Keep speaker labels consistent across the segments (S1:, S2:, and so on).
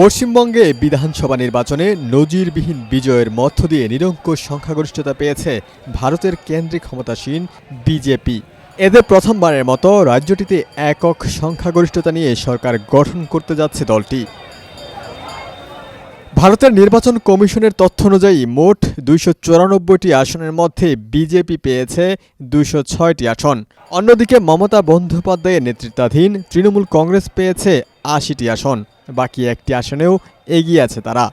S1: পশ্চিমবঙ্গে বিধানসভা নির্বাচনে নজিরবিহীন বিজয়ের মধ্য দিয়ে নিরঙ্কুশ সংখ্যাগরিষ্ঠতা পেয়েছে ভারতের কেন্দ্রিক ক্ষমতাসীন বিজেপি। এদের প্রথমবারের মতো রাজ্যটিতে একক সংখ্যাগরিষ্ঠতা নিয়ে সরকার গঠন করতে যাচ্ছে দলটি। ভারতের নির্বাচন কমিশনের তথ্য অনুযায়ী মোট ২৯৪টি আসনের মধ্যে বিজেপি পেয়েছে ২০৬টি আসন। অন্যদিকে মমতা বন্দ্যোপাধ্যায়ের নেতৃত্বাধীন তৃণমূল কংগ্রেস পেয়েছে ৮০টি আসন। বাকি একটি আসনেও এগিয়ে আছে তারা।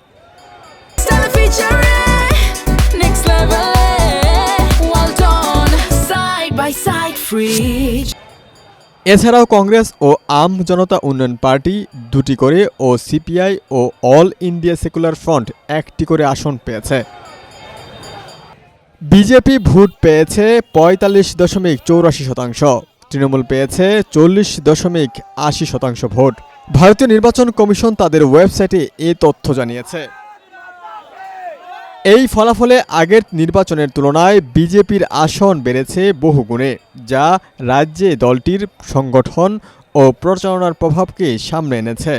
S1: এছাড়াও কংগ্রেস ও আম জনতা উন্নয়ন পার্টি ২টি করে ও সিপিআই ও অল ইন্ডিয়া সেকুলার ফ্রন্ট ১টি করে আসন পেয়েছে। বিজেপি ভোট পেয়েছে ৪৫.৮৪%, তৃণমূল পেয়েছে ৪০.৮০% ভোট। ভারতীয় নির্বাচন কমিশন তাদের ওয়েবসাইটে এ তথ্য জানিয়েছে। এই ফলাফলে আগের নির্বাচনের তুলনায় বিজেপির আসন বেড়েছে বহুগুণে, যা রাজ্যে দলটির সংগঠন ও প্রচারণার প্রভাবকে সামনে এনেছে।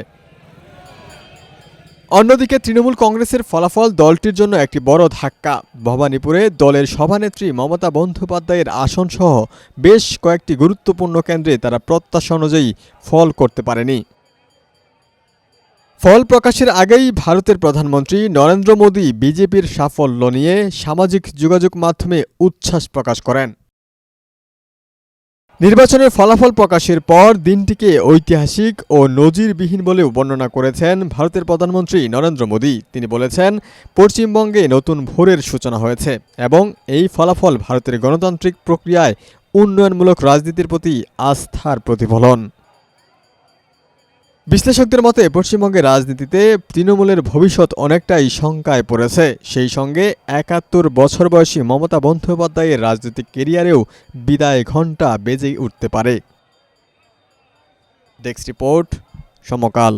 S1: অন্যদিকে তৃণমূল কংগ্রেসের ফলাফল দলটির জন্য একটি বড় ধাক্কা। ভবানীপুরে দলের সভানেত্রী মমতা বন্দ্যোপাধ্যায়ের আসনসহ বেশ কয়েকটি গুরুত্বপূর্ণ কেন্দ্রে তারা প্রত্যাশা অনুযায়ী ফল করতে পারেনি। ফল প্রকাশের আগেই ভারতের প্রধানমন্ত্রী নরেন্দ্র মোদী বিজেপির সাফল্য নিয়ে সামাজিক যোগাযোগ মাধ্যমে উচ্ছ্বাস প্রকাশ করেন। নির্বাচনের ফলাফল প্রকাশের পর দিনটিকে ঐতিহাসিক ও নজিরবিহীন বলেও বর্ণনা করেছেন ভারতের প্রধানমন্ত্রী নরেন্দ্র মোদী। তিনি বলেছেন, পশ্চিমবঙ্গে নতুন ভোরের সূচনা হয়েছে এবং এই ফলাফল ভারতের গণতান্ত্রিক প্রক্রিয়ায় উন্নয়নমূলক রাজনীতির প্রতি আস্থার প্রতিফলন। বিশ্লেষকদের মতে পশ্চিমবঙ্গের রাজনীতিতে তৃণমূলের ভবিষ্যৎ অনেকটাই শঙ্কায় পড়েছে। সেই সঙ্গে ৭১ বছর বয়সী মমতা বন্দ্যোপাধ্যায়ের রাজনৈতিক কেরিয়ারেও বিদায় ঘণ্টা বেজে উঠতে পারে। ডেস্ক রিপোর্ট, সমকাল।